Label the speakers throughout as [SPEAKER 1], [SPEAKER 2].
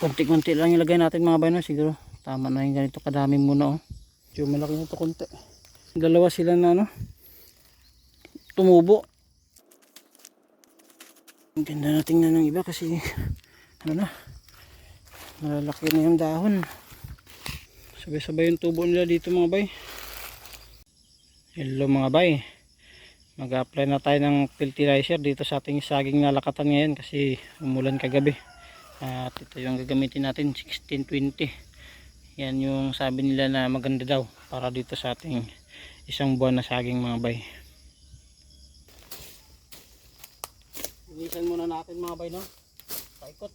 [SPEAKER 1] konti-konti lang ilagay natin mga bay, no? Siguro tama na yung ganito kadami muna, oh. Medyo malaki na ito konti. Dalawa sila na ano, tumubo. Ang ganda na tingnan ng iba kasi ano na, malalaki na yung dahon. Sabay-sabay yung tubo nila dito mga bay. Hello mga bay, mag-apply na tayo ng fertilizer dito sa ating saging na lakatan ngayon kasi umulan kagabi. At ito yung gagamitin natin, 1620. Yan yung sabi nila na maganda daw para dito sa ating isang buwan na saging mga bay. Inisan muna natin mga bay, no? Paikot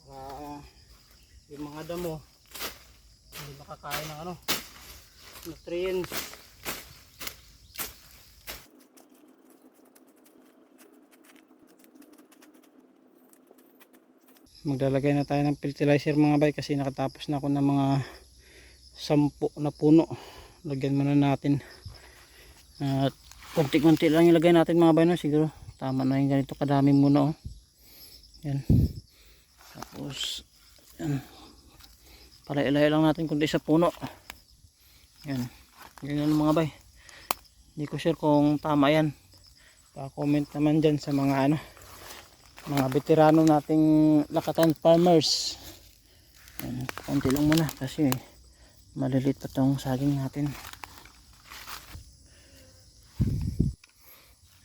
[SPEAKER 1] para yung mga damo hindi makakain ng ano, nutrients. Maglalagay na tayo ng fertilizer mga bay kasi nakatapos na ako ng mga 10 na puno. Lagyan muna natin at konti-konti lang ilagay natin mga bay, no? Siguro tama na yung ganito kadami muna, oh. Yan. Tapos yan, para ilagay lang natin kundi sa puno. Yan, ganyan mga bay. Hindi ko sure kung tama yan, pa-comment naman dyan sa mga ano, mga veterano nating lakatan farmers. Yan, konti lang muna kasi maliliit pa tong saging natin.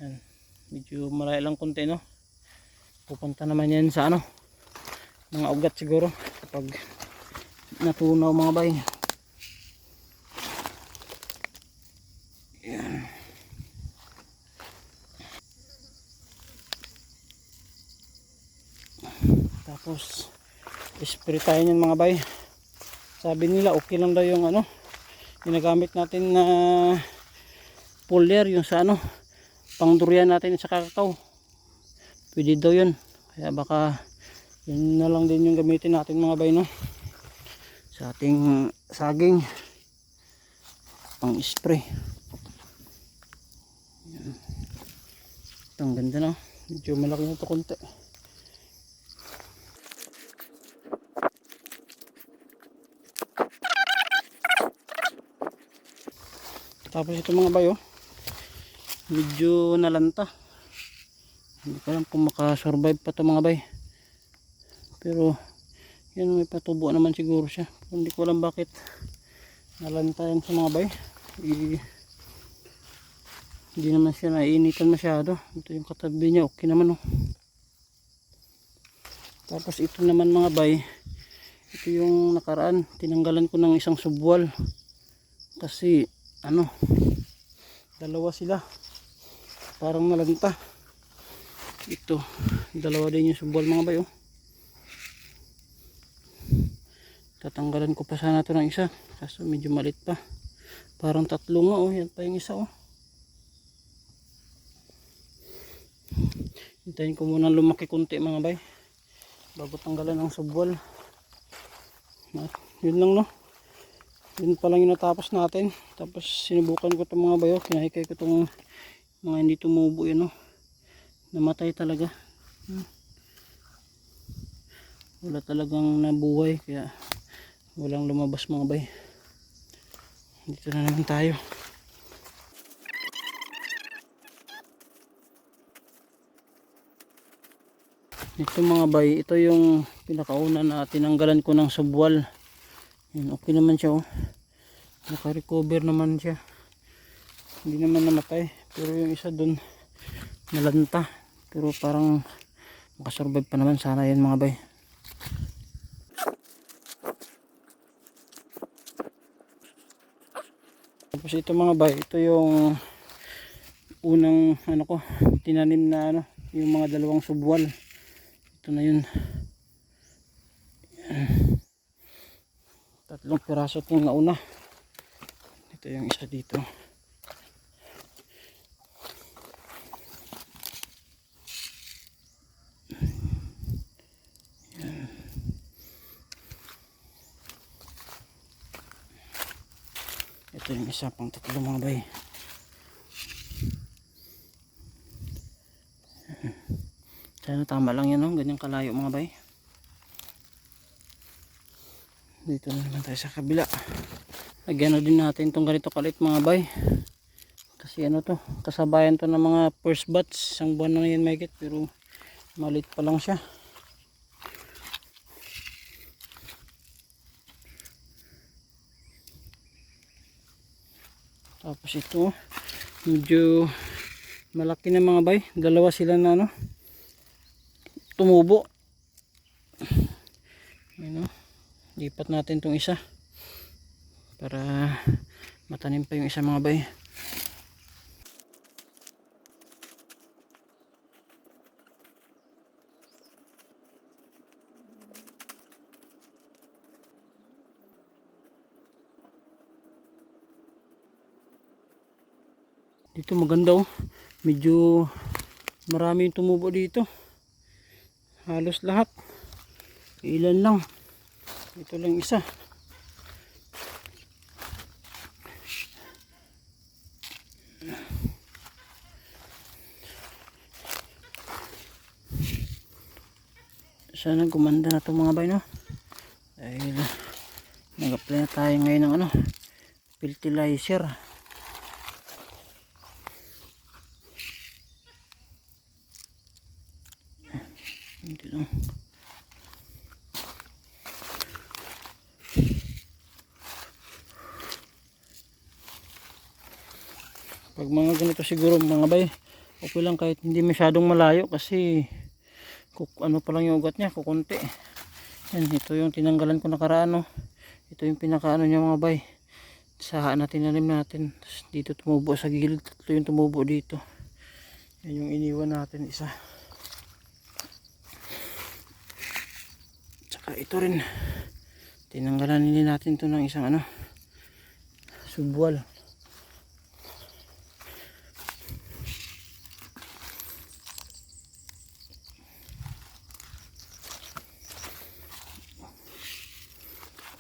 [SPEAKER 1] Yan, medyo malaki lang konti, no? Pupunta naman yan sa ano, mga ugat siguro kapag natunaw mga bay. Yan. Tapos spray tayo nyan mga bay. Sabi nila okay lang daw yung ano ginagamit natin na foliar, yung sa ano pang durian natin sa kakao. Pwede daw yun, kaya baka yun na lang din yung gamitin natin mga bay, no? Sa ating saging pang spray. Yan. Ito ang ganda, no? Medyo malaki na ito konti. Tapos ito mga bay, oh, medyo nalanta. Hindi ko alam kung makasurvive pa ito mga bay, pero yan, may patubo naman siguro siya. Hindi ko alam bakit nalanta yan sa mga bay. Hindi naman siya naiinitan masyado. Ito yung katabi niya, okay naman, oh. Tapos ito naman mga bay, ito yung nakaraan tinanggalan ko ng isang subwal kasi ano, dalawa sila parang nalanta. Ito, dalawa din yung subwal mga bay, oh. Tatanggalan ko pa sana ito ng isa kaso medyo malit pa, parang 3 nga, oh. Yan pa yung isa, oh. Hintayin ko muna lumaki kunti mga bay bago tanggalan ng subwal. Yun lang, no? Yun pa lang yung natapos natin. Tapos sinubukan ko itong mga bayo, kinahikay ko itong mga hindi tumubo yun, no? Namatay talaga. Wala talagang nabuhay kaya walang lumabas mga bay. Dito na naman tayo. Ito mga bay, ito yung pinakauna na tinanggalan ko ng subwal. Yan, okay naman siya, oh. Naka-recover naman siya. Hindi naman namatay. Pero yung isa dun nalanta. Pero parang makasurvive pa naman sana yan mga bay. Tapos ito mga bay, ito yung unang ano ko, tinanim na ano, yung mga dalawang subwal. Ito na yun. Yan. 3 piraso itong nauna. Ito yung isa dito. Yan. Ito yung isa pang 3 mga bay. Sana tama lang yan, no? Ganyang kalayo mga bay. Dito na naman tayo sa kabila. Lagyan na din natin itong ganito kalit mga bay. Kasi ano to, kasabayan to ng mga first batch. Isang buwan na yan mahigit, pero maliit pa lang siya. Tapos ito, medyo malaki na mga bay. Dalawa sila na ano, tumubo. Ayun, lipat natin itong isa para matanim pa yung isa mga bay. Dito maganda oh, medyo marami yung tumubo dito, halos lahat. Ilan lang, ito lang isa. Sana gumanda na itong mga bay, no? Dahil nag-apply na tayo ngayon ng ano, fertilizer. Hindi lang. Pag mga ganito siguro mga bay, okay lang kahit hindi masyadong malayo kasi ano pa lang yung ugat niya, kukunti. Yan, ito yung tinanggalan ko nakaraan, no? Ito yung pinakaano niya mga bay. Sa na tinanim natin. Tapos dito tumubo sa gilid, tatlo yung tumubo dito. Yan yung iniwan natin isa. Tsaka ito rin, tinanggalan nili natin to ng isang ano, subwal.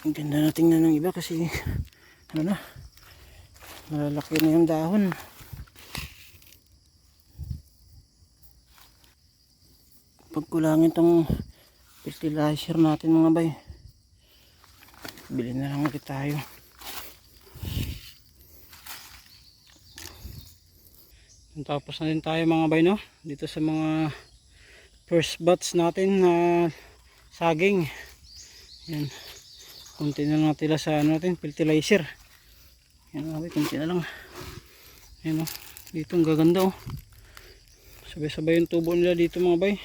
[SPEAKER 1] Ang ganda na tingnan ng iba kasi ano na, malalaki na yung dahon. Pagkulangin tong fertilizer natin mga bay, bili na lang ulit tayo. Tapos na din tayo mga bay, no? Dito sa mga first batch natin na saging. Yan, kunti na lang natila sa ano natin, fertilizer. Yan mga bay, kunti na lang. Yan, oh, dito ang gaganda oh. Sabay-sabay yung tubo nila dito mga bay.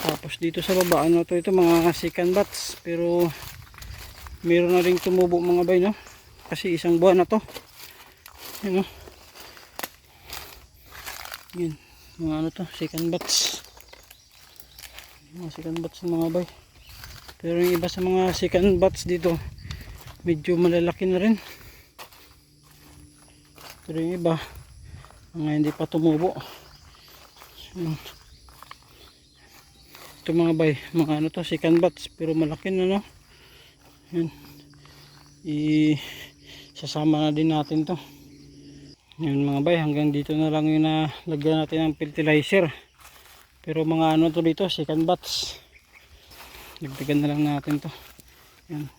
[SPEAKER 1] Tapos dito sa baba, ano to, ito mga second batch, pero meron na rin tumubo mga bay, no? Kasi isang buwan na to. Yan, no? Yan, mga ano to, second batch. Mga second batch ng mga bay. Pero yung iba sa mga second batch dito, medyo malalaki na rin. Pero yung iba, mga hindi pa tumubo. Yan. Ito mga bay, mga ano to, second batch, pero malaki na, no? Yan, sasama na din natin to. Yan mga bay, hanggang dito na lang yung nalagyan natin ng fertilizer. Pero mga ano to dito, second batch, dagdagan na lang natin to. Yan.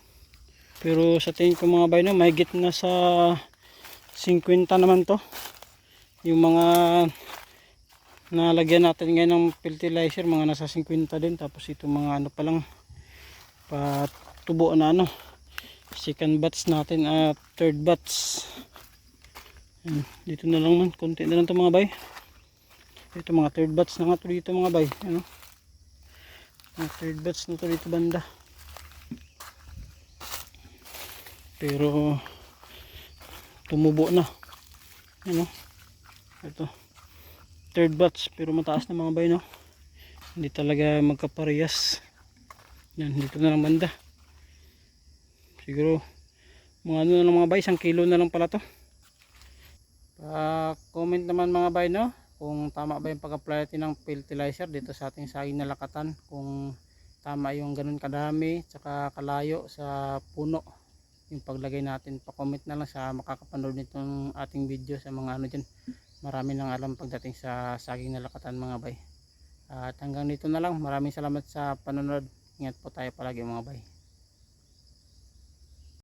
[SPEAKER 1] Pero sa tingin ko mga bay, no, mahigit na sa 50 naman to yung mga nalagyan natin ngayon ng fertilizer, mga nasa 50 din. Tapos ito mga ano pa lang, patubo na ano, second batch natin at third batch. Dito na lang man, konti na lang ito mga bay. Ito mga third batch na nga ito dito mga bay, ano? Mga third batch na ito dito banda. Pero tumubo na, ano? Ito third batch, pero mataas na mga bay, no? Hindi talaga magkaparehas. Yan, dito na lang banda. Siguro mga ano na lang mga bay, 1 kilo na lang pala to. Comment naman mga bay, no, kung tama ba yung pag-apply natin ng fertilizer dito sa ating saging na lakatan. Kung tama yung ganun kadami tsaka kalayo sa puno yung paglagay natin. Pa-comment na lang sa makakapanood nitong ating video, sa mga ano dyan, marami nang alam pagdating sa saging na lakatan mga bay. At hanggang dito na lang, maraming salamat sa panonood. ingat po tayo palagi mga bay.